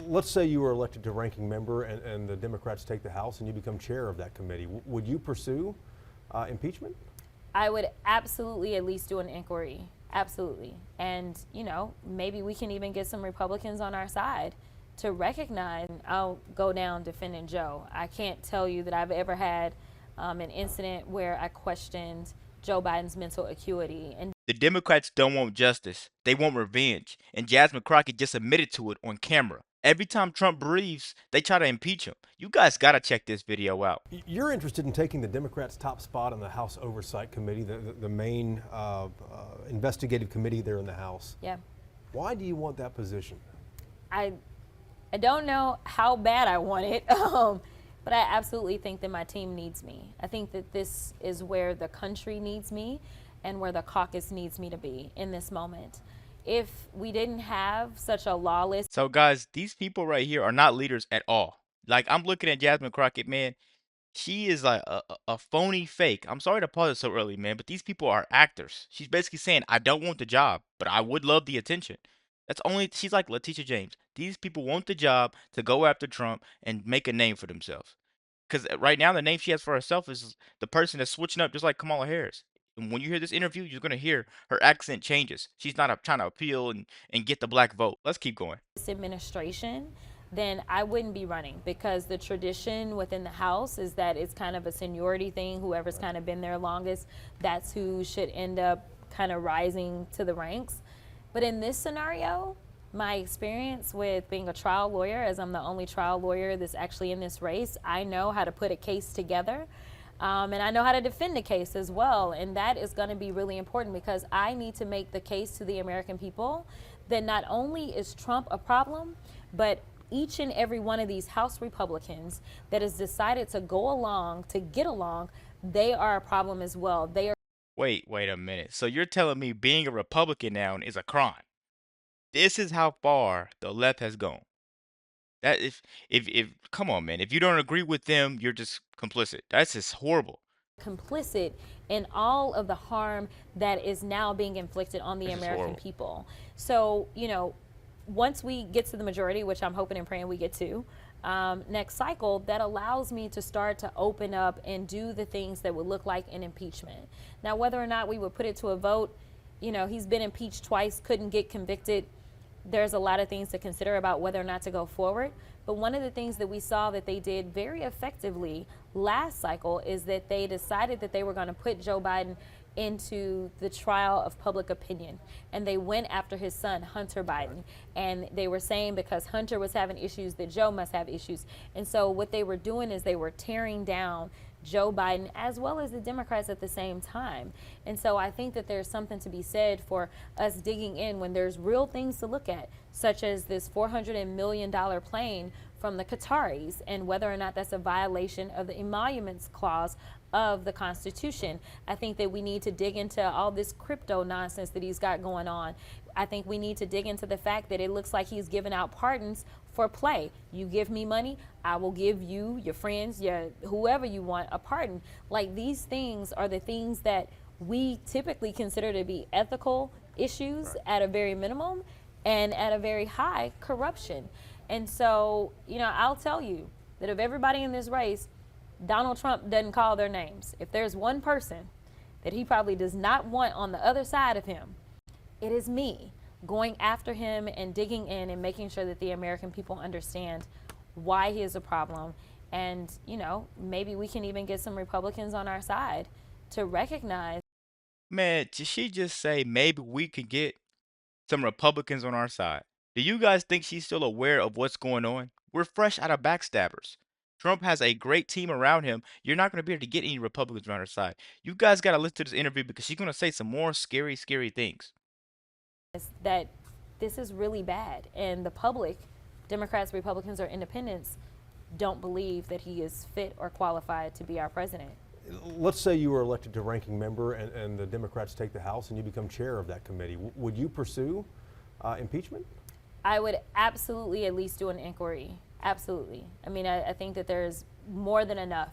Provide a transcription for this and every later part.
Let's say you were elected to ranking member and the Democrats take the House and you become chair of that committee. Would you pursue impeachment? I would absolutely at least do an inquiry. Absolutely. And, you know, maybe we can even get some Republicans on our side to recognize. I'll go down defending Joe. I can't tell you that I've ever had an incident where I questioned Joe Biden's mental acuity. And the Democrats don't want justice. They want revenge. And Jasmine Crockett just admitted to it on camera. Every time Trump breathes, they try to impeach him. You guys got to check this video out. You're interested in taking the Democrats' top spot on the House Oversight Committee, the main investigative committee there in the House. Yeah. Why do you want that position? I don't know how bad I want it, but I absolutely think that my team needs me. I think that this is where the country needs me and where the caucus needs me to be in this moment. If we didn't have such a lawless... So guys, these people right here are not leaders at all. Like, I'm looking at Jasmine Crockett, man. She is like a phony fake. I'm sorry to pause it so early, man, but these people are actors. She's basically saying, I don't want the job, but I would love the attention. That's only, she's like Letitia James. These people want the job to go after Trump and make a name for themselves. Because right now, the name she has for herself is the person that's switching up just like Kamala Harris. And when you hear this interview, you're going to hear her accent changes. She's not trying to appeal and get the black vote. Let's keep going. This administration, then I wouldn't be running, because the tradition within the House is that it's kind of a seniority thing. Whoever's kind of been there longest, that's who should end up kind of rising to the ranks. But in this scenario, my experience with being a trial lawyer, as I'm the only trial lawyer that's actually in this race, I know how to put a case together. And I know how to defend a case as well. And that is going to be really important, because I need to make the case to the American people that not only is Trump a problem, but each and every one of these House Republicans that has decided to go along, to get along, they are a problem as well. They are. Wait a minute. So you're telling me being a Republican now is a crime? This is how far the left has gone. That if come on, man. If you don't agree with them, you're just complicit. That's just horrible. Complicit in all of the harm that is now being inflicted on the American people. So, you know, once we get to the majority, which I'm hoping and praying we get to, next cycle, that allows me to start to open up and do the things that would look like an impeachment. Now, whether or not we would put it to a vote, you know, he's been impeached twice, couldn't get convicted. There's a lot of things to consider about whether or not to go forward. But one of the things that we saw that they did very effectively last cycle is that they decided that they were going to put Joe Biden into the trial of public opinion. And they went after his son, Hunter Biden. And they were saying because Hunter was having issues that Joe must have issues. And so what they were doing is they were tearing down Joe Biden as well as the Democrats at the same time. And so I think that there's something to be said for us digging in when there's real things to look at, such as this $400 million plane from the Qataris, and whether or not that's a violation of the emoluments clause of the Constitution. I think that we need to dig into all this crypto nonsense that he's got going on. I think we need to dig into the fact that it looks like he's giving out pardons for play. You give me money, I will give you, your friends, your whoever you want, a pardon. Like, these things are the things that we typically consider to be ethical issues at a very minimum, and at a very high, corruption. And so, you know, I'll tell you that of everybody in this race, Donald Trump doesn't call their names. If there's one person that he probably does not want on the other side of him, it is me going after him and digging in and making sure that the American people understand why he is a problem. And, you know, maybe we can even get some Republicans on our side to recognize. Man, did she just say maybe we could get some Republicans on our side? Do you guys think she's still aware of what's going on? We're fresh out of backstabbers. Trump has a great team around him. You're not going to be able to get any Republicans on her side. You guys got to listen to this interview, because she's going to say some more scary things. That this is really bad, and the public, Democrats, Republicans, or independents, don't believe that he is fit or qualified to be our president. Let's say you were elected to ranking member and the Democrats take the House and you become chair of that committee. Would you pursue impeachment? I would absolutely at least do an inquiry. Absolutely. I mean, I think that there's more than enough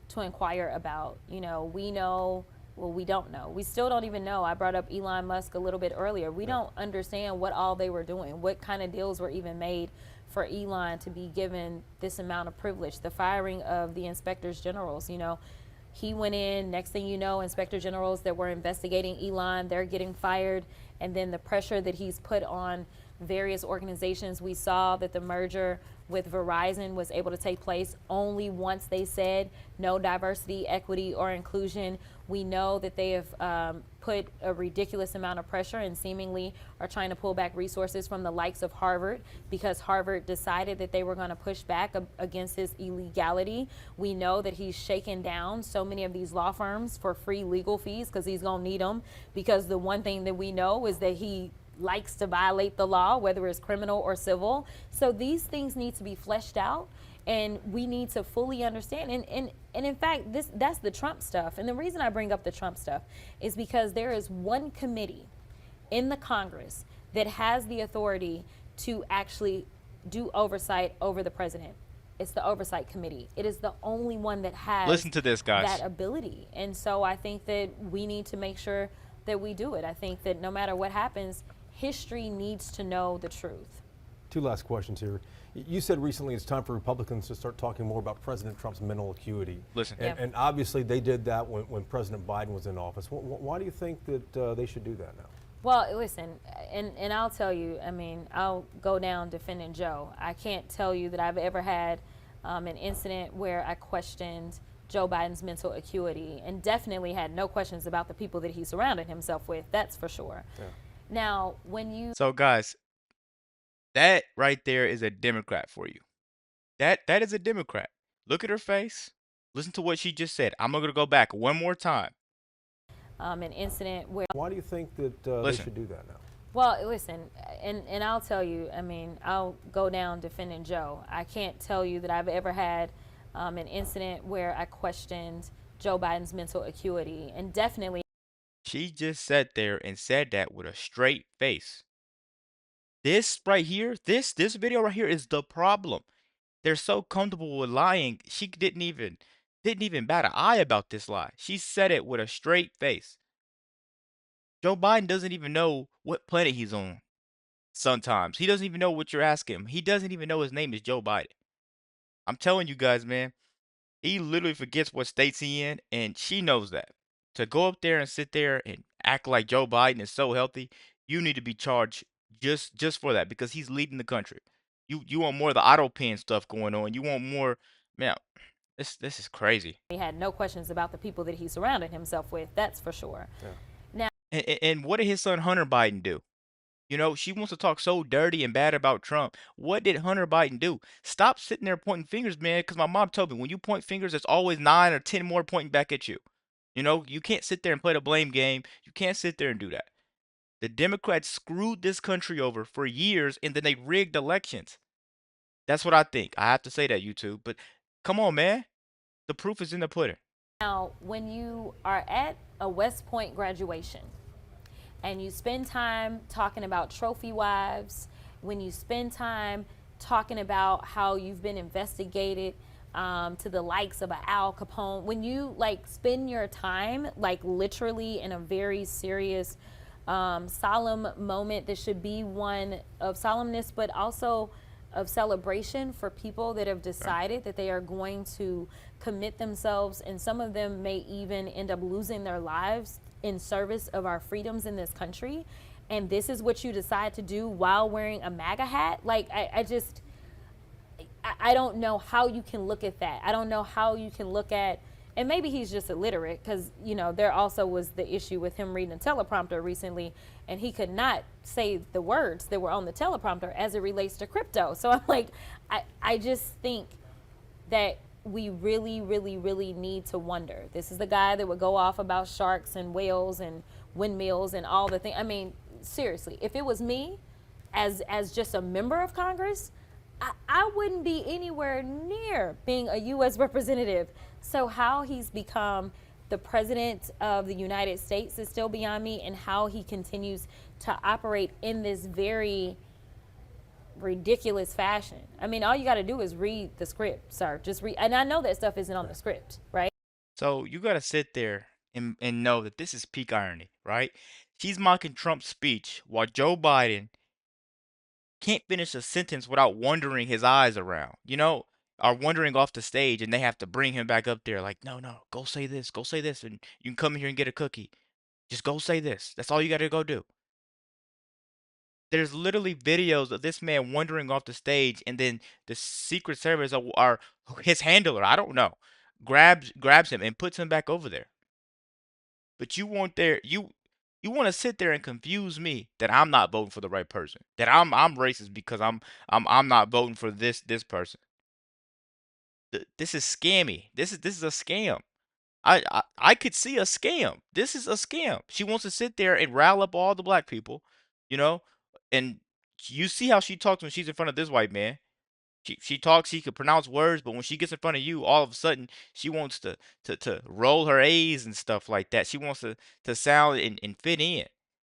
to inquire about. You know, we know Well, we don't know. We still don't even know. I brought up Elon Musk a little bit earlier. We don't understand what all they were doing, what kind of deals were even made for Elon to be given this amount of privilege. The firing of the inspectors generals, you know, he went in, next thing you know, inspector generals that were investigating Elon, they're getting fired. And then the pressure that he's put on various organizations, we saw that the merger with Verizon was able to take place only once they said no diversity, equity, or inclusion. We know that they have put a ridiculous amount of pressure and seemingly are trying to pull back resources from the likes of Harvard because Harvard decided that they were going to push back against his illegality. We know that he's shaken down so many of these law firms for free legal fees because he's going to need them, because the one thing that we know is that he likes to violate the law, whether it's criminal or civil. So these things need to be fleshed out, and we need to fully understand. And in fact, that's the Trump stuff. And the reason I bring up the Trump stuff is because there is one committee in the Congress that has the authority to actually do oversight over the president. It's the Oversight Committee. It is the only one that has Listen to this, guys. that ability. And so I think that we need to make sure that we do it. I think that no matter what happens, history needs to know the truth. Two last questions here. You said recently it's time for Republicans to start talking more about President Trump's mental acuity. Listen. And obviously they did that when President Biden was in office. Why do you think that they should do that now? Well, listen, and I'll tell you, I mean, I'll go down defending Joe. I can't tell you that I've ever had an incident where I questioned Joe Biden's mental acuity, and definitely had no questions about the people that he surrounded himself with. That's for sure. Yeah. Now, when you So, guys, that right there is a Democrat for you. That is a Democrat. Look at her face. Listen to what she just said. I'm going to go back one more time. an incident where Why do you think that they Listen. should do that now? Well, listen, and I'll tell you, I mean, I'll go down defending Joe. I can't tell you that I've ever had an incident where I questioned Joe Biden's mental acuity, and definitely She just sat there and said that with a straight face. This right here, this video right here is the problem. They're so comfortable with lying. She didn't even bat an eye about this lie. She said it with a straight face. Joe Biden doesn't even know what planet he's on. Sometimes he doesn't even know what you're asking him. He doesn't even know his name is Joe Biden. I'm telling you guys, man, he literally forgets what states he in, and she knows that. To go up there and sit there and act like Joe Biden is so healthy, you need to be charged just for that, because he's leading the country. You want more of the auto pen stuff going on. You want more, man. This is crazy. he had no questions about the people that he surrounded himself with. That's for sure. Yeah. Now, And what did his son Hunter Biden do? You know, she wants to talk so dirty and bad about Trump. What did Hunter Biden do? Stop sitting there pointing fingers, man, because my mom told me when you point fingers, there's always 9 or 10 more pointing back at you. You know, you can't sit there and play the blame game. You can't sit there and do that. The Democrats screwed this country over for years, and then they rigged elections. That's what I think. I have to say that, YouTube. But come on, man. The proof is in the pudding. now, when you are at a West Point graduation and you spend time talking about trophy wives, when you spend time talking about how you've been investigated to the likes of a Al Capone, when you like spend your time like literally in a very serious solemn moment that should be one of solemnness but also of celebration for people that have decided that they are going to commit themselves, and some of them may even end up losing their lives in service of our freedoms in this country, and this is what you decide to do while wearing a MAGA hat. Like, I don't know how you can look at that. I don't know how you can look at, and maybe he's just illiterate, because, you know, there also was the issue with him reading a teleprompter recently, and he could not say the words that were on the teleprompter as it relates to crypto. So I'm like, I just think that we really, really, really need to wonder. This is the guy that would go off about sharks and whales and windmills and all the things. I mean, seriously, if it was me as just a member of Congress, I wouldn't be anywhere near being a U.S. representative. So how he's become the president of the United States is still beyond me, and how he continues to operate in this very ridiculous fashion. I mean, all you got to do is read the script, sir. Just read. And I know that stuff isn't on the script, right? So you got to sit there and know that this is peak irony, right? She's mocking Trump's speech while Joe Biden can't finish a sentence without wandering his eyes around, are wandering off the stage, and they have to bring him back up there like, no, no, go say this, and you can come here and get a cookie. Just go say this. That's all you got to go do. There's literally videos of this man wandering off the stage, and then the Secret Service are his handler, I don't know, grabs him and puts him back over there. But you want to sit there and confuse me that I'm not voting for the right person, that I'm racist because I'm not voting for this person. This is scammy. This is a scam. I could see a scam. This is a scam. She wants to sit there and rile up all the black people, you know, and you see how she talks when she's in front of this white man. She talks, she can pronounce words, but when she gets in front of you, all of a sudden she wants to roll her A's and stuff like that. She wants to sound and fit in.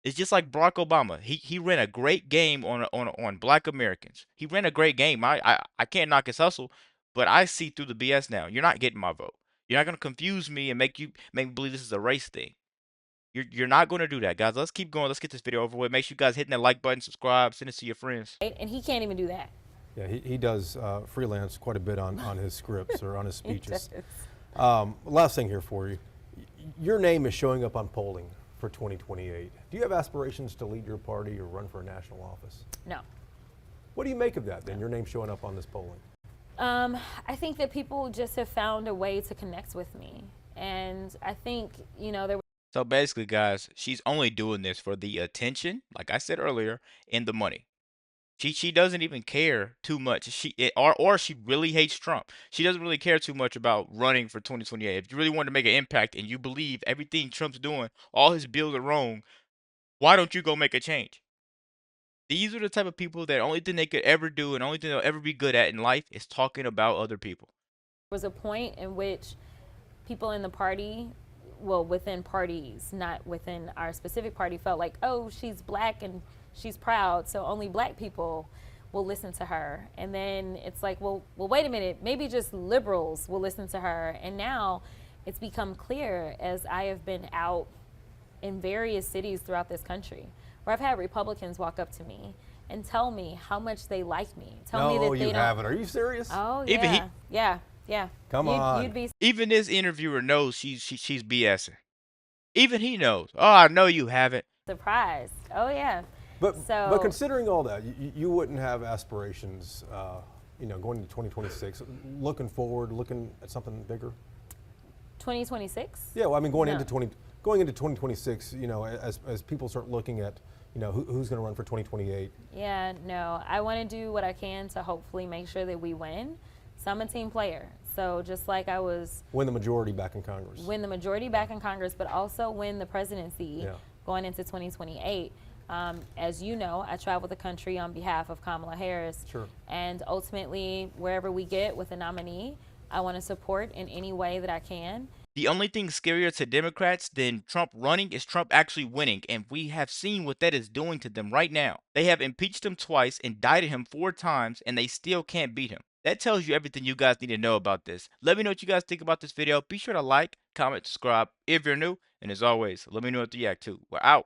It's just like Barack Obama. He ran a great game on black Americans. He ran a great game. I can't knock his hustle, but I see through the BS now. You're not getting my vote. You're not gonna confuse me and make me believe this is a race thing. You're not gonna do that, guys. Let's keep going. Let's get this video over with. Make sure you guys hitting that like button, subscribe, send it to your friends. And he can't even do that. Yeah, he does freelance quite a bit on his scripts or on his He speeches. does. Last thing here for you. Your name is showing up on polling for 2028. Do you have aspirations to lead your party or run for a national office? No. What do you make of that then, your name showing up on this polling? I think that people just have found a way to connect with me. And I think, there So basically, guys, she's only doing this for the attention, like I said earlier, and the money. She doesn't even care too much. Or she really hates Trump. She doesn't really care too much about running for 2028. If you really want to make an impact and you believe everything Trump's doing, all his bills are wrong, why don't you go make a change? These are the type of people that only thing they could ever do and only thing they'll ever be good at in life is talking about other people. was a point in which people in the party, well, within parties, not within our specific party, felt like, oh, she's black and she's proud, so only black people will listen to her. And then it's like, well, wait a minute, maybe just liberals will listen to her. And now it's become clear as I have been out in various cities throughout this country where I've had Republicans walk up to me and tell me how much they like me. Tell me that they you don't. haven't. Are you serious? Oh, yeah. Even he- Yeah. Come on. You'd be Even this interviewer knows she's BSing. Even he knows. Oh, I know you haven't. surprised. Oh, yeah. But So- considering all that, you wouldn't have aspirations, going into 2026, looking forward, looking at something bigger? 2026? Yeah, well, I mean, going No. into 2026, as people start looking at, who's going to run for 2028. Yeah, no. I want to do what I can to hopefully make sure that we win. So I'm a team player. So just like I was Win the majority back in Congress. win the majority back in Congress, but also win the presidency Yeah. going into 2028. As you know, I travel the country on behalf of Kamala Harris. Sure. And ultimately, wherever we get with a nominee, I want to support in any way that I can. The only thing scarier to Democrats than Trump running is Trump actually winning, and we have seen what that is doing to them right now. They have impeached him twice, indicted him 4 times, and they still can't beat him. That tells you everything you guys need to know about this. Let me know what you guys think about this video. Be sure to like, comment, subscribe if you're new, and as always, let me know what you react to. We're out.